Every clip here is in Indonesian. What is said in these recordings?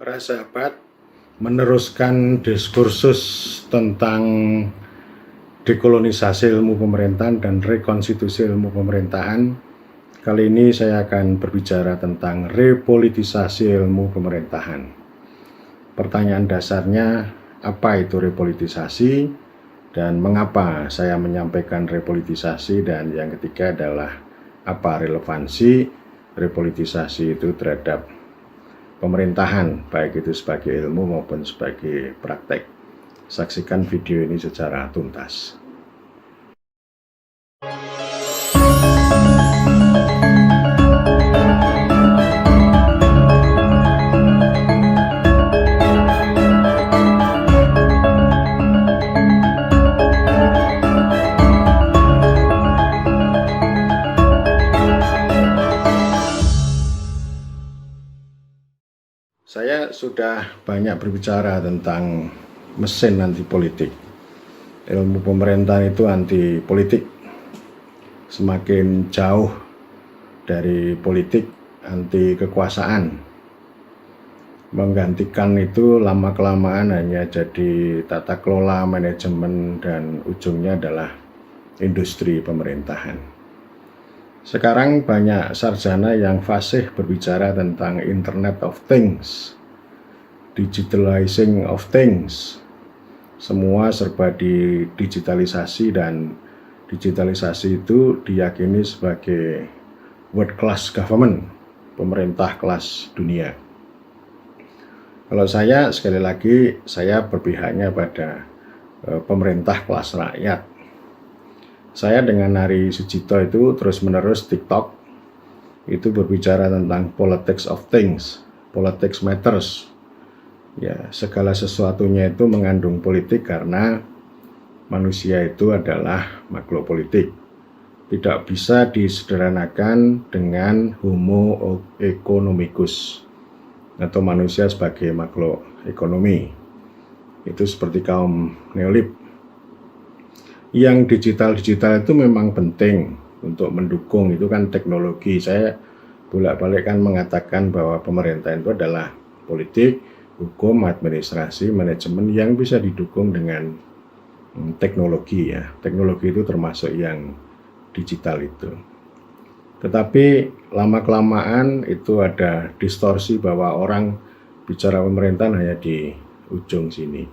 Para sahabat, meneruskan diskursus tentang dekolonisasi ilmu pemerintahan dan rekonstitusi ilmu pemerintahan. Kali ini saya akan berbicara tentang repolitisasi ilmu pemerintahan. Pertanyaan dasarnya, apa itu repolitisasi dan mengapa saya menyampaikan repolitisasi, dan yang ketiga adalah apa relevansi repolitisasi itu terhadap pemerintahan, baik itu sebagai ilmu maupun sebagai praktek. Saksikan video ini secara tuntas. Saya sudah banyak berbicara tentang mesin anti politik. Ilmu pemerintahan itu anti politik. Semakin jauh dari politik, anti kekuasaan. Menggantikan itu lama-kelamaan hanya jadi tata kelola, manajemen, dan ujungnya adalah industri pemerintahan. Sekarang banyak sarjana yang fasih berbicara tentang Internet of Things, digitalizing of things. Semua serba didigitalisasi, dan digitalisasi itu diyakini sebagai world class government, pemerintah kelas dunia. Kalau saya, sekali lagi, saya berpihaknya pada pemerintah kelas rakyat. Saya dengan Ari Sujito itu terus-menerus TikTok itu berbicara tentang politics of things, politics matters. Ya, segala sesuatunya itu mengandung politik karena manusia itu adalah makhluk politik. Tidak bisa disederhanakan dengan homo economicus atau manusia sebagai makhluk ekonomi. Itu seperti kaum neolib. Yang digital itu memang penting untuk mendukung, itu kan teknologi. Saya bolak-balik kan mengatakan bahwa pemerintah itu adalah politik, hukum, administrasi, manajemen yang bisa didukung dengan teknologi ya. Teknologi itu termasuk yang digital itu. Tetapi lama-kelamaan itu ada distorsi bahwa orang bicara pemerintahan hanya di ujung sini.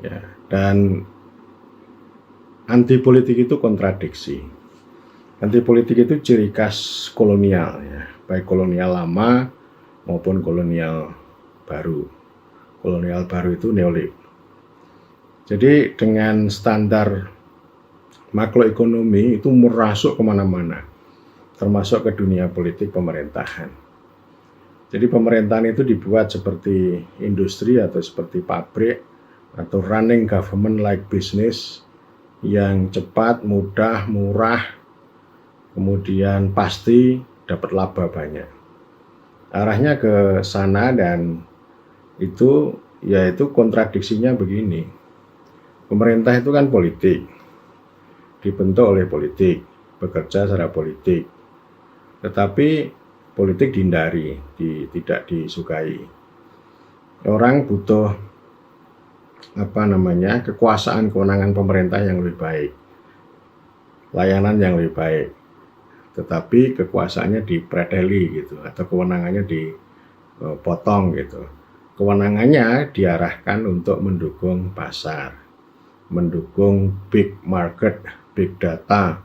Ya, dan anti politik itu kontradiksi. Anti politik itu ciri khas kolonial ya, baik kolonial lama maupun kolonial baru. Kolonial baru itu neolib. Jadi dengan standar makroekonomi itu merasuk kemana-mana, termasuk ke dunia politik pemerintahan. Jadi pemerintahan itu dibuat seperti industri atau seperti pabrik atau running government like business, yang cepat, mudah, murah, kemudian pasti dapat laba banyak. Arahnya ke sana, dan itu yaitu kontradiksinya begini. Pemerintah itu kan politik, dibentuk oleh politik, bekerja secara politik. Tetapi politik dihindari, tidak disukai. Orang butuh kekuasaan, kewenangan pemerintah yang lebih baik, layanan yang lebih baik, tetapi kekuasaannya dipreteli gitu, atau kewenangannya dipotong gitu. Kewenangannya diarahkan untuk mendukung pasar, mendukung big market, big data,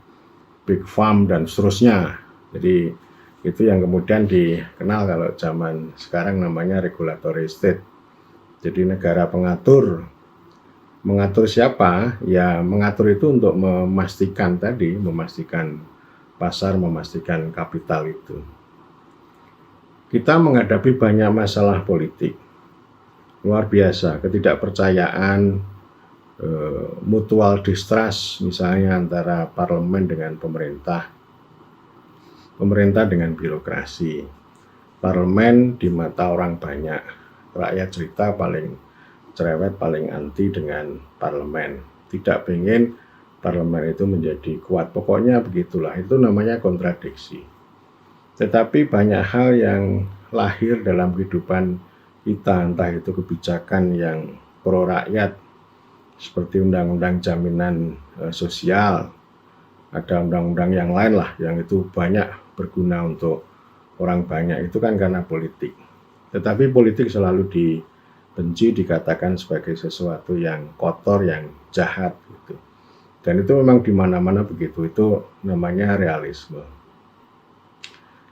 big farm, dan seterusnya. Jadi itu yang kemudian dikenal kalau zaman sekarang namanya regulatory state. Jadi negara pengatur. Mengatur siapa? Ya mengatur itu untuk memastikan pasar, memastikan kapital itu. Kita menghadapi banyak masalah politik. Luar biasa, ketidakpercayaan, mutual distrust misalnya antara parlemen dengan pemerintah, pemerintah dengan birokrasi. Parlemen di mata orang banyak, rakyat cerita paling cerewet, paling anti dengan parlemen, tidak pengen parlemen itu menjadi kuat. Pokoknya begitulah, itu namanya kontradiksi. Tetapi banyak hal yang lahir dalam kehidupan kita, entah itu kebijakan yang pro rakyat seperti undang-undang jaminan sosial, ada undang-undang yang lain lah yang itu banyak berguna untuk orang banyak, itu kan karena politik. Tetapi politik selalu dibenci, dikatakan sebagai sesuatu yang kotor, yang jahat gitu. Dan itu memang di mana-mana begitu, itu namanya realisme.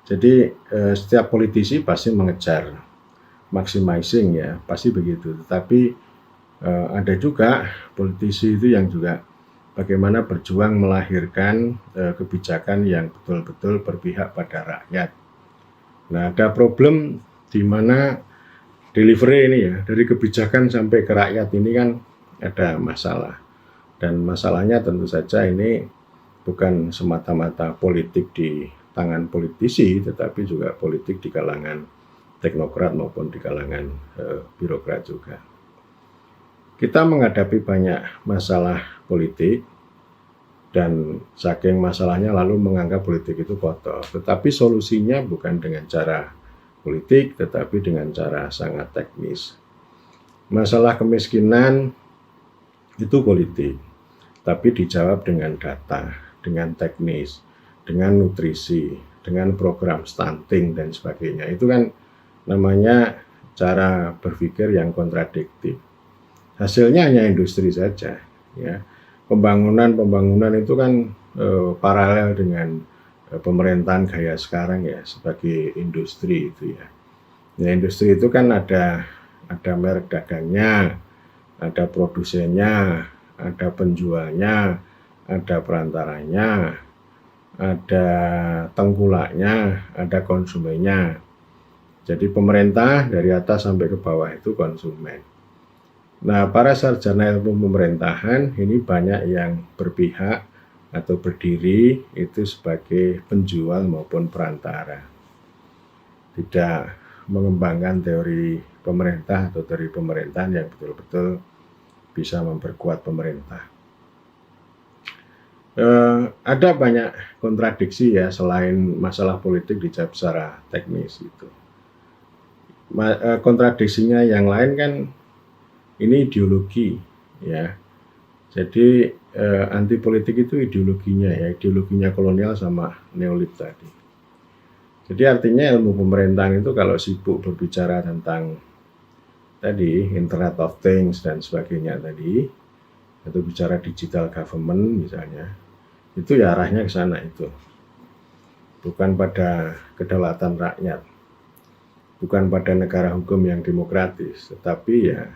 Jadi setiap politisi pasti mengejar maximizing, ya, pasti begitu. Tetapi ada juga politisi itu yang juga bagaimana berjuang melahirkan kebijakan yang betul-betul berpihak pada rakyat. Nah, ada problem di mana delivery ini, ya, dari kebijakan sampai ke rakyat ini kan ada masalah. Dan masalahnya tentu saja ini bukan semata-mata politik di tangan politisi, tetapi juga politik di kalangan teknokrat maupun di kalangan birokrat juga. Kita menghadapi banyak masalah politik, dan saking masalahnya lalu menganggap politik itu kotor. Tetapi solusinya bukan dengan cara politik, tetapi dengan cara sangat teknis. Masalah kemiskinan itu politik, tapi dijawab dengan data, dengan teknis, dengan nutrisi, dengan program stunting dan sebagainya. Itu kan namanya cara berpikir yang kontradiktif. Hasilnya hanya industri saja, ya. Pembangunan itu kan paralel dengan pemerintahan gaya sekarang, ya, sebagai industri itu, ya. Ya, industri itu kan ada merek dagangnya, ada produsennya, ada penjualnya, ada perantaranya, ada tengkulaknya, ada konsumennya. Jadi pemerintah dari atas sampai ke bawah itu konsumen. Nah, para sarjana ilmu pemerintahan ini banyak yang berpihak atau berdiri itu sebagai penjual maupun perantara. Tidak mengembangkan teori pemerintah atau teori pemerintahan yang betul-betul bisa memperkuat pemerintah. Ada banyak kontradiksi, ya, selain masalah politik dijawab secara teknis itu. Kontradiksinya yang lain kan ini ideologi, ya. Jadi anti politik itu ideologinya, ya, ideologinya kolonial sama neolib tadi. Jadi artinya ilmu pemerintahan itu kalau sibuk berbicara tentang tadi Internet of Things dan sebagainya tadi, atau bicara digital government misalnya, itu ya arahnya ke sana itu. Bukan pada kedaulatan rakyat, bukan pada negara hukum yang demokratis, tetapi ya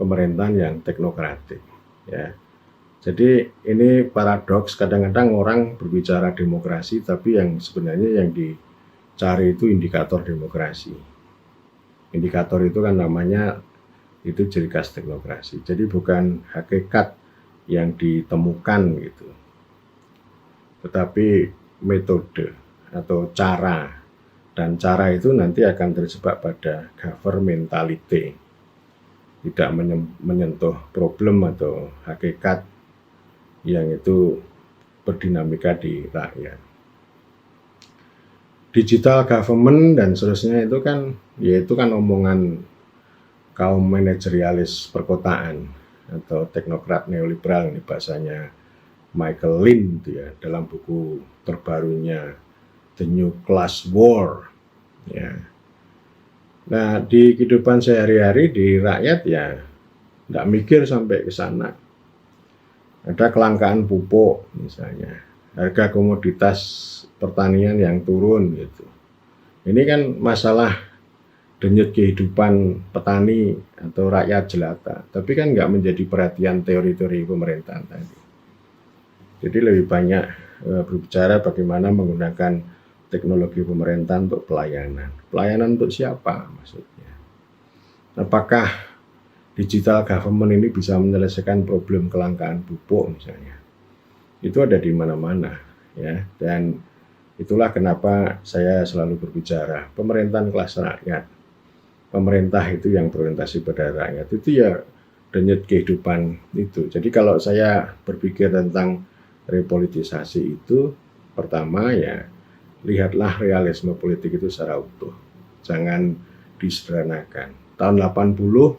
pemerintahan yang teknokratik, ya. Jadi ini paradoks, kadang-kadang orang berbicara demokrasi tapi yang sebenarnya yang dicari itu indikator demokrasi. Indikator itu kan namanya itu ciri khas teknokrasi. Jadi bukan hakikat yang ditemukan gitu, tetapi metode atau cara, dan cara itu nanti akan terjebak pada governmentality, tidak menyentuh problem atau hakikat yang itu berdinamika di rakyat. Digital government dan seterusnya itu kan, yaitu kan omongan kaum manajerialis perkotaan atau teknokrat neoliberal, ini bahasanya Michael Lind, ya, dalam buku terbarunya The New Class War, ya. Nah, di kehidupan sehari-hari di rakyat ya nggak mikir sampai ke sana. Ada kelangkaan pupuk misalnya, harga komoditas pertanian yang turun gitu. Ini kan masalah denyut kehidupan petani atau rakyat jelata, tapi kan nggak menjadi perhatian teori-teori pemerintahan tadi. Jadi lebih banyak berbicara bagaimana menggunakan teknologi pemerintahan untuk pelayanan. Pelayanan untuk siapa maksudnya? Apakah digital government ini bisa menyelesaikan problem kelangkaan pupuk misalnya? Itu ada di mana-mana, ya. Dan itulah kenapa saya selalu berbicara pemerintahan kelas rakyat. Pemerintah itu yang berorientasi pada rakyat, itu ya denyut kehidupan itu. Jadi kalau saya berpikir tentang repolitisasi itu, pertama ya lihatlah realisme politik itu secara utuh, jangan disederhanakan. tahun 80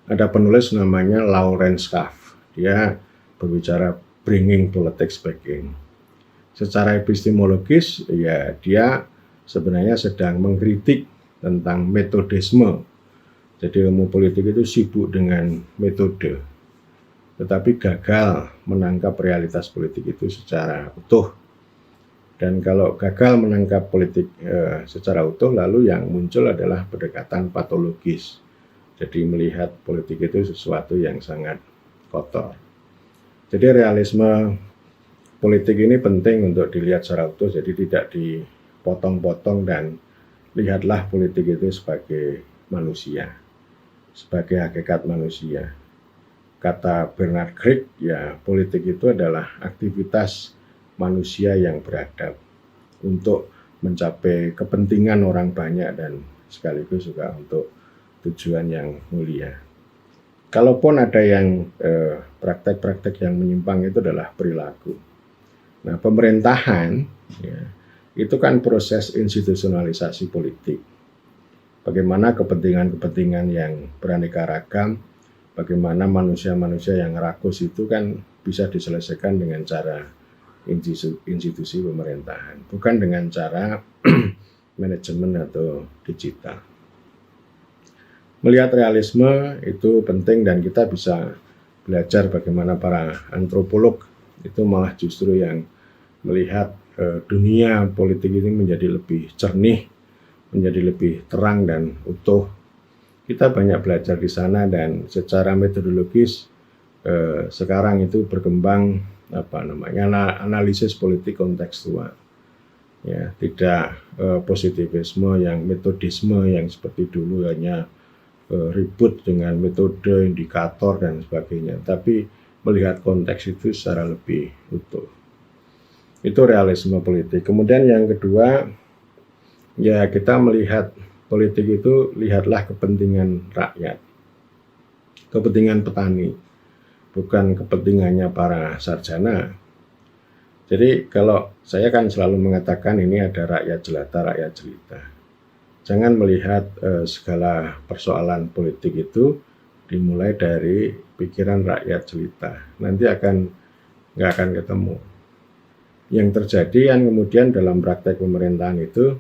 ada penulis namanya Lawrence Schaff. Dia berbicara bringing politics back in. Secara epistemologis, ya dia sebenarnya sedang mengkritik tentang metodisme. Jadi ilmu politik itu sibuk dengan metode, tetapi gagal menangkap realitas politik itu secara utuh. Dan kalau gagal menangkap politik secara utuh, lalu yang muncul adalah pendekatan patologis. Jadi melihat politik itu sesuatu yang sangat kotor. Jadi realisme politik ini penting untuk dilihat secara utuh, jadi tidak dipotong-potong, dan lihatlah politik itu sebagai manusia, sebagai hakikat manusia. Kata Bernard Crick, ya politik itu adalah aktivitas manusia yang beradab untuk mencapai kepentingan orang banyak dan sekaligus juga untuk tujuan yang mulia. Kalaupun ada yang praktek-praktek yang menyimpang, itu adalah perilaku. Nah, pemerintahan ya, itu kan proses institusionalisasi politik. Bagaimana kepentingan-kepentingan yang beraneka ragam, bagaimana manusia-manusia yang rakus itu kan bisa diselesaikan dengan cara institusi pemerintahan, bukan dengan cara manajemen atau digital. Melihat realisme itu penting, dan kita bisa belajar bagaimana para antropolog itu malah justru yang melihat dunia politik ini menjadi lebih jernih, menjadi lebih terang dan utuh. Kita banyak belajar di sana, dan secara metodologis sekarang itu berkembang analisis politik kontekstual. Ya, tidak positivisme yang metodisme yang seperti dulu hanya ribut dengan metode, indikator dan sebagainya, tapi melihat konteks itu secara lebih utuh. Itu realisme politik. Kemudian yang kedua, ya kita melihat politik itu, lihatlah kepentingan rakyat, kepentingan petani, bukan kepentingannya para sarjana. Jadi kalau saya kan selalu mengatakan ini ada rakyat jelata, rakyat jelita. Jangan melihat segala persoalan politik itu dimulai dari pikiran rakyat jelita. Nanti nggak akan ketemu. Yang terjadi yang kemudian dalam praktek pemerintahan itu,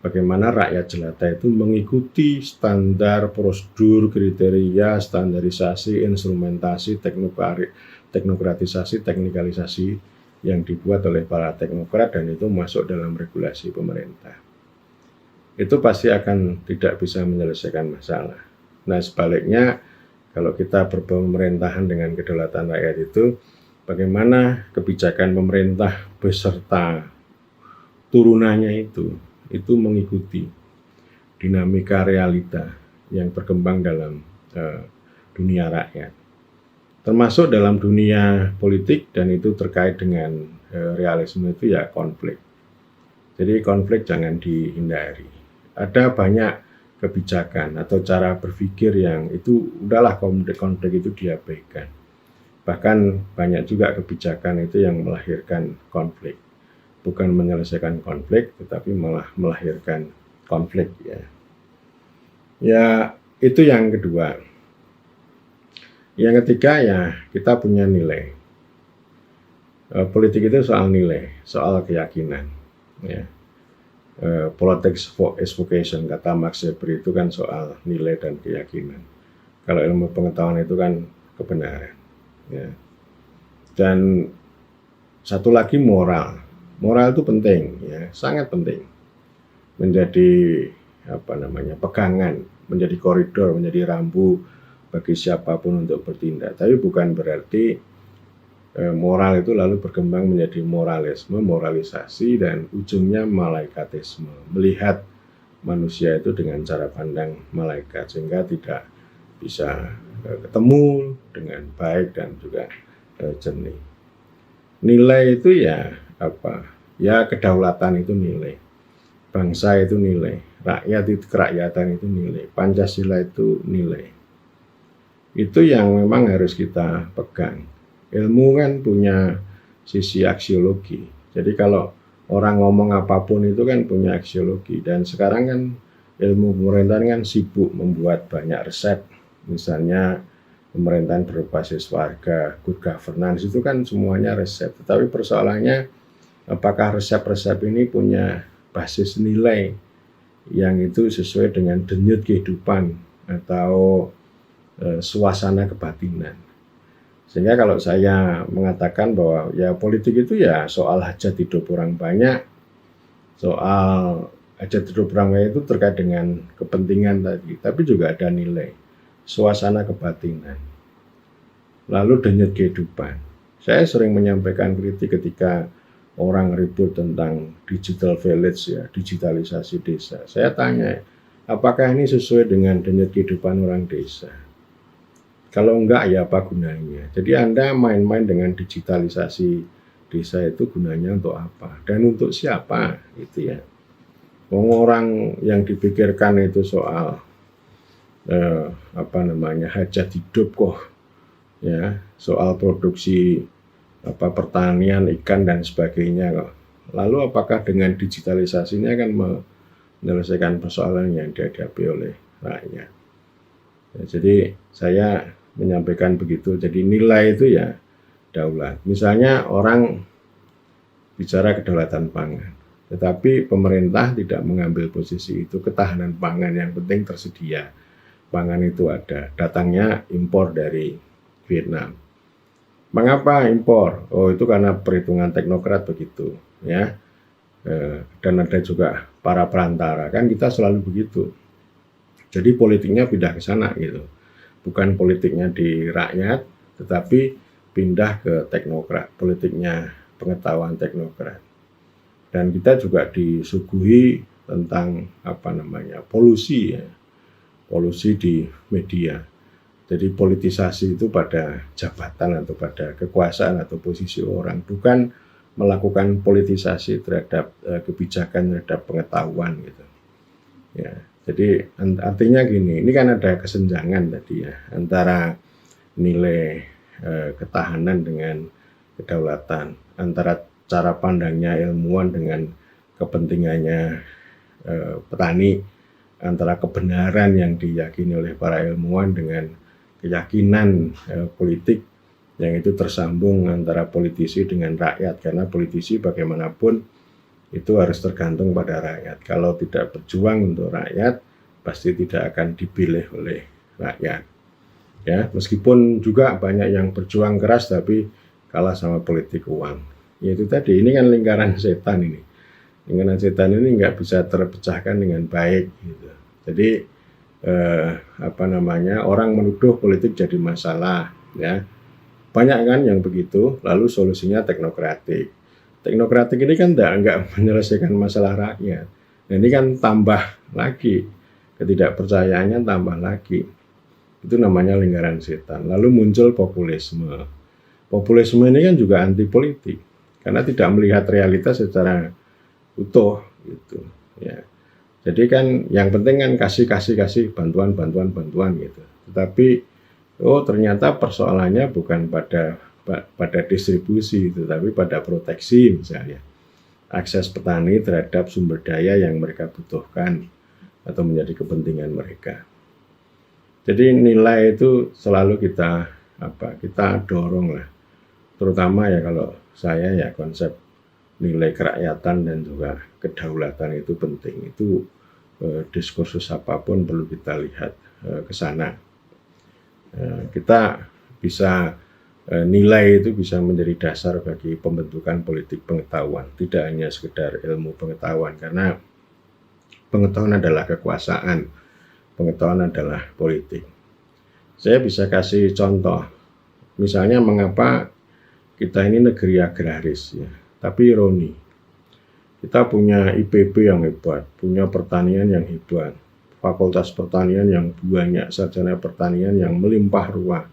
bagaimana rakyat jelata itu mengikuti standar, prosedur, kriteria, standarisasi, instrumentasi, teknokratisasi, teknikalisasi yang dibuat oleh para teknokrat, dan itu masuk dalam regulasi pemerintah. Itu pasti akan tidak bisa menyelesaikan masalah. Nah, sebaliknya kalau kita berpemerintahan dengan kedaulatan rakyat itu, bagaimana kebijakan pemerintah beserta turunannya itu mengikuti dinamika realita yang berkembang dalam dunia rakyat, termasuk dalam dunia politik, dan itu terkait dengan realisme itu ya konflik. Jadi konflik jangan dihindari. Ada banyak kebijakan atau cara berpikir yang itu udahlah konflik itu diabaikan. Bahkan banyak juga kebijakan itu yang melahirkan konflik. Bukan menyelesaikan konflik, tetapi malah melahirkan konflik ya. Ya, itu yang kedua. Yang ketiga ya, kita punya nilai. Politik itu soal nilai, soal keyakinan. Ya. Politics is vocation, kata Max Weber, itu kan soal nilai dan keyakinan. Kalau ilmu pengetahuan itu kan kebenaran. Ya. Dan satu lagi moral. Moral itu penting, ya, sangat penting. Menjadi pegangan, menjadi koridor, menjadi rambu bagi siapapun untuk bertindak. Tapi bukan berarti moral itu lalu berkembang menjadi moralisme, moralisasi, dan ujungnya malaikatisme. Melihat manusia itu dengan cara pandang malaikat, sehingga tidak bisa ketemu dengan baik dan juga jernih. Nilai itu ya ya kedaulatan itu nilai, bangsa itu nilai, rakyat itu kerakyatan itu nilai, Pancasila itu nilai. Itu yang memang harus kita pegang. Ilmu kan punya sisi aksiologi. Jadi kalau orang ngomong apapun itu kan punya aksiologi. Dan sekarang kan ilmu pemerintahan kan sibuk membuat banyak resep, misalnya pemerintahan berbasis warga, good governance, itu kan semuanya resep. Tetapi persoalannya, apakah resep-resep ini punya basis nilai yang itu sesuai dengan denyut kehidupan atau suasana kebatinan. Sehingga kalau saya mengatakan bahwa ya politik itu ya soal hajat hidup orang banyak, soal hajat hidup orang banyak itu terkait dengan kepentingan tadi, tapi juga ada nilai, suasana kebatinan, lalu denyut kehidupan. Saya sering menyampaikan kritik ketika orang ribut tentang digital village, ya, digitalisasi desa. Saya tanya, apakah ini sesuai dengan denyut kehidupan orang desa? Kalau enggak, ya apa gunanya? Jadi Anda main-main dengan digitalisasi desa itu gunanya untuk apa? Dan untuk siapa? Gitu ya. Orang yang dipikirkan itu soal hajat hidup kok, ya, soal produksi pertanian, ikan dan sebagainya kok. Lalu apakah dengan digitalisasinya akan menyelesaikan persoalan yang dihadapi oleh rakyat? Ya, jadi saya menyampaikan begitu. Jadi nilai itu ya daulat. Misalnya orang bicara kedaulatan pangan, tetapi pemerintah tidak mengambil posisi itu, ketahanan pangan yang penting tersedia. Pangan itu ada, datangnya impor dari Vietnam. Mengapa impor? Oh, itu karena perhitungan teknokrat begitu, ya. Dan ada juga para perantara, kan kita selalu begitu. Jadi politiknya pindah ke sana gitu. Bukan politiknya di rakyat, tetapi pindah ke teknokrat, politiknya pengetahuan teknokrat. Dan kita juga disuguhi tentang polusi, ya, polusi di media. Jadi politisasi itu pada jabatan atau pada kekuasaan atau posisi orang, bukan melakukan politisasi terhadap kebijakan, terhadap pengetahuan gitu. Ya. Jadi artinya gini, ini kan ada kesenjangan tadi ya antara nilai ketahanan dengan kedaulatan, antara cara pandangnya ilmuwan dengan kepentingannya petani, antara kebenaran yang diyakini oleh para ilmuwan dengan keyakinan politik yang itu tersambung antara politisi dengan rakyat, karena politisi bagaimanapun itu harus tergantung pada rakyat. Kalau tidak berjuang untuk rakyat, pasti tidak akan dipilih oleh rakyat. Ya, meskipun juga banyak yang berjuang keras tapi kalah sama politik uang. Ya itu tadi, ini kan lingkaran setan ini. Lingkaran setan ini nggak bisa terpecahkan dengan baik. Gitu. Jadi orang menuduh politik jadi masalah. Ya, banyak kan yang begitu. Lalu solusinya teknokratik. Teknokratik ini kan nggak menyelesaikan masalah rakyat. Nah, ini kan tambah lagi, ketidakpercayaannya tambah lagi. Itu namanya lingkaran setan. Lalu muncul populisme. Populisme ini kan juga anti politik, karena tidak melihat realitas secara utuh. Gitu. Ya. Jadi kan yang penting kan kasih bantuan gitu. Tetapi ternyata persoalannya bukan pada distribusi, tetapi pada proteksi, misalnya akses petani terhadap sumber daya yang mereka butuhkan atau menjadi kepentingan mereka. Jadi nilai itu selalu kita dorong lah, terutama ya kalau saya ya konsep nilai kerakyatan dan juga kedaulatan itu penting. Itu diskursus apapun perlu kita lihat ke sana. Kita bisa nilai itu bisa menjadi dasar bagi pembentukan politik pengetahuan, tidak hanya sekedar ilmu pengetahuan, karena pengetahuan adalah kekuasaan, pengetahuan adalah politik. Saya bisa kasih contoh, misalnya mengapa kita ini negeri agraris, ya, tapi ironi, kita punya IPB yang hebat, punya pertanian yang hebat, fakultas pertanian yang banyak, sarjana pertanian yang melimpah ruah,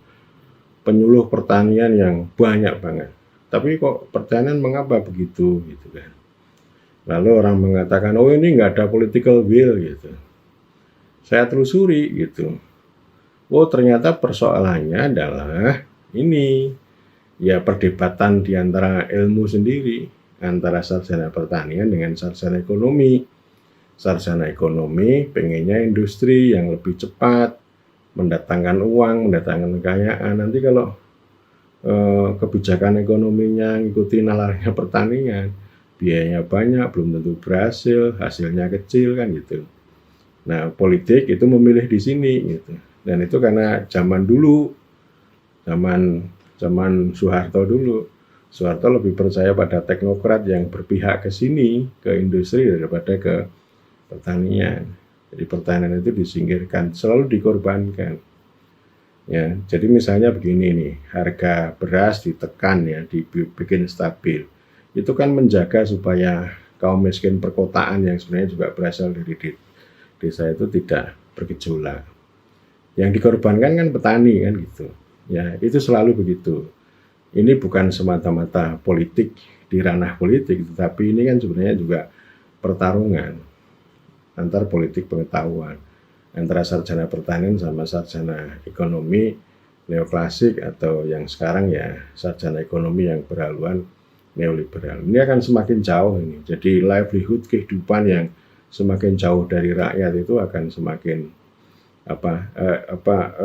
penyuluh pertanian yang banyak banget. Tapi kok pertanian mengapa begitu gitu kan. Lalu orang mengatakan, oh ini nggak ada political will gitu. Saya telusuri gitu. Oh ternyata persoalannya adalah ini, ya perdebatan di antara ilmu sendiri, antara sarjana pertanian dengan sarjana ekonomi. sarjana ekonomi pengennya industri yang lebih cepat, mendatangkan uang, mendatangkan kekayaan. Nanti kalau kebijakan ekonominya ngikuti nalarnya pertanian, biayanya banyak, belum tentu berhasil, hasilnya kecil kan gitu. Nah, politik itu memilih di sini gitu. Dan itu karena zaman dulu, zaman Soeharto dulu. Soeharto lebih percaya pada teknokrat yang berpihak ke sini, ke industri daripada ke pertanian. Jadi pertanian itu disingkirkan, selalu dikorbankan. Ya, jadi misalnya begini nih, harga beras ditekan ya, dibikin stabil. Itu kan menjaga supaya kaum miskin perkotaan yang sebenarnya juga berasal dari desa itu tidak bergejolak. Yang dikorbankan kan petani kan gitu. Ya, itu selalu begitu. Ini bukan semata-mata politik di ranah politik, tetapi ini kan sebenarnya juga pertarungan antar politik pengetahuan, antara sarjana pertanian sama sarjana ekonomi neoklasik atau yang sekarang ya sarjana ekonomi yang berhaluan neoliberal. Ini akan semakin jauh ini. Jadi livelihood, kehidupan yang semakin jauh dari rakyat itu akan semakin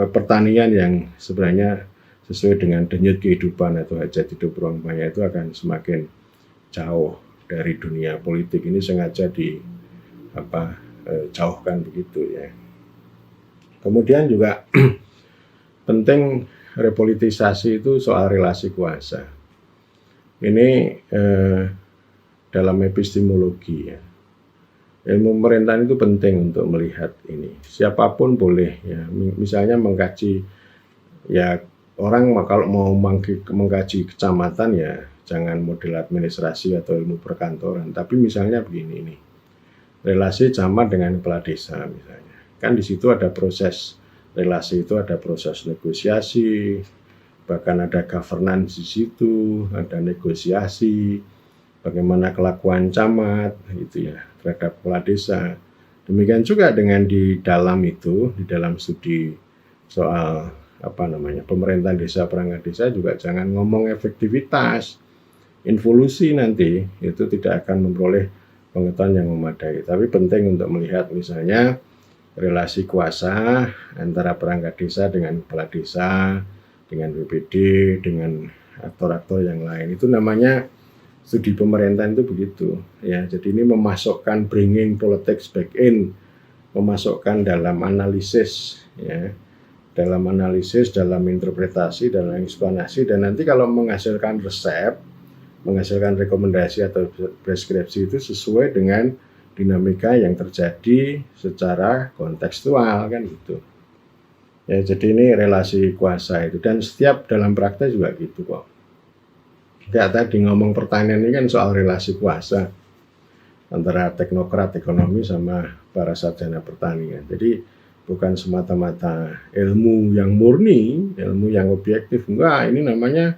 pertanian yang sebenarnya sesuai dengan denyut kehidupan atau hajat hidup ruang banyak itu akan semakin jauh dari dunia politik. Ini sengaja jauhkan begitu ya. Kemudian juga penting repolitisasi itu soal relasi kuasa. Ini dalam epistemologi ya. Ilmu pemerintahan itu penting untuk melihat ini. Siapapun boleh ya, misalnya mengkaji ya, orang kalau mau mengkaji kecamatan ya jangan model administrasi atau ilmu perkantoran, tapi misalnya begini nih, relasi camat dengan kepala desa misalnya, kan di situ ada proses relasi, itu ada proses negosiasi, bahkan ada governance di situ, ada negosiasi, bagaimana kelakuan camat gitu ya terhadap kepala desa. Demikian juga dengan di dalam itu, di dalam studi soal pemerintahan desa, perangkat desa juga jangan ngomong efektivitas, involusi, nanti itu tidak akan memperoleh pengetahuan yang memadai. Tapi penting untuk melihat misalnya relasi kuasa antara perangkat desa dengan kepala desa, dengan BPD, dengan aktor-aktor yang lain. Itu namanya studi pemerintahan itu begitu ya. Jadi ini memasukkan bringing politics back in, memasukkan dalam analisis ya, dalam interpretasi, dalam eksplanasi, dan nanti kalau menghasilkan resep, menghasilkan rekomendasi atau preskripsi itu sesuai dengan dinamika yang terjadi secara kontekstual kan gitu. Ya, jadi ini relasi kuasa itu, dan setiap dalam praktek juga gitu kok. Kayak tadi ngomong pertanian ini kan soal relasi kuasa antara teknokrat ekonomi sama para sarjana pertanian. Jadi bukan semata-mata ilmu yang murni, ilmu yang objektif, enggak, ini namanya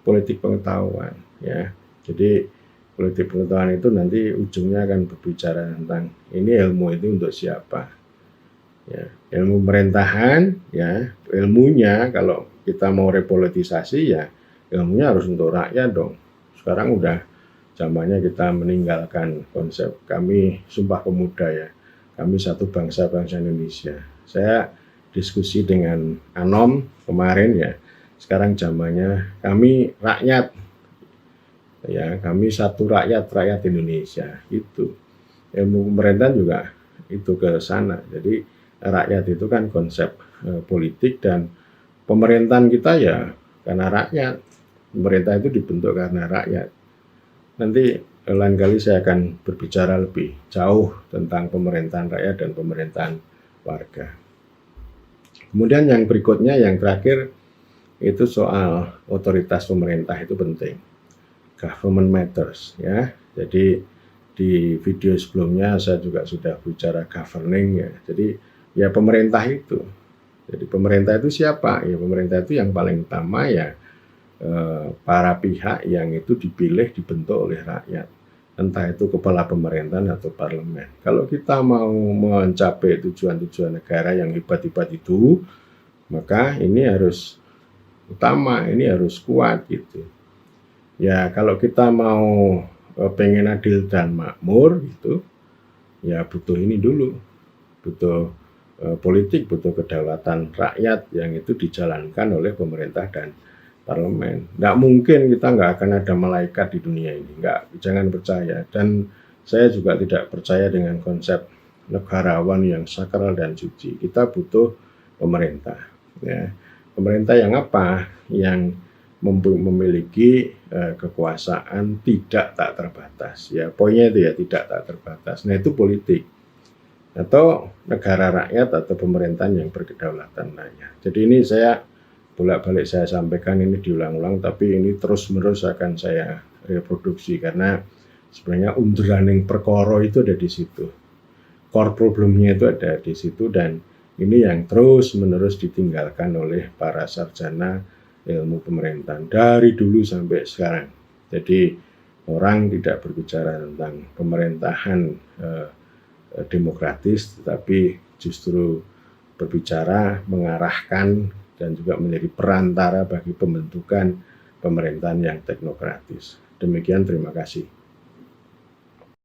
politik pengetahuan ya. Jadi politik pengetahuan itu nanti ujungnya akan berbicara tentang ini ilmu itu untuk siapa ya. Ilmu pemerintahan ya, ilmunya kalau kita mau repolitisasi ya ilmunya harus untuk rakyat dong. Sekarang udah zamannya kita meninggalkan konsep kami Sumpah Pemuda ya, kami satu bangsa Indonesia. Saya diskusi dengan Anom kemarin ya, sekarang zamannya kami rakyat ya, kami satu rakyat Indonesia. Itu ilmu pemerintahan juga itu ke sana. Jadi rakyat itu kan konsep politik, dan pemerintahan kita ya karena rakyat. Pemerintah itu dibentuk karena rakyat. Nanti lain kali saya akan berbicara lebih jauh tentang pemerintahan rakyat dan pemerintahan warga. Kemudian yang berikutnya, yang terakhir, itu soal otoritas pemerintah itu penting. Government matters ya. Jadi di video sebelumnya saya juga sudah bicara governing ya. Jadi ya pemerintah itu. Jadi pemerintah itu siapa? Ya pemerintah itu yang paling utama ya para pihak yang itu dipilih, dibentuk oleh rakyat, entah itu kepala pemerintahan atau parlemen. Kalau kita mau mencapai tujuan-tujuan negara yang hebat-hebat itu, maka ini harus utama, ini harus kuat gitu. Ya kalau kita mau pengen adil dan makmur gitu, ya butuh ini dulu, butuh politik, butuh kedaulatan rakyat yang itu dijalankan oleh pemerintah dan parlemen. Nggak mungkin kita nggak akan ada malaikat di dunia ini, jangan percaya. Dan saya juga tidak percaya dengan konsep negarawan yang sakral dan suci. Kita butuh pemerintah, ya. Pemerintah yang apa? Yang memiliki kekuasaan tidak tak terbatas. Ya, poinnya itu ya, tidak tak terbatas. Nah, itu politik. Atau negara rakyat atau pemerintahan yang berkedaulatan lainnya. Jadi ini saya bolak-balik saya sampaikan, ini diulang-ulang, tapi ini terus-menerus akan saya reproduksi karena sebenarnya underlying perkara itu ada di situ. Core problemnya itu ada di situ, dan ini yang terus-menerus ditinggalkan oleh para sarjana ilmu pemerintahan dari dulu sampai sekarang. Jadi orang tidak berbicara tentang pemerintahan demokratis, tetapi justru berbicara mengarahkan dan juga menjadi perantara bagi pembentukan pemerintahan yang teknokratis. Demikian, terima kasih.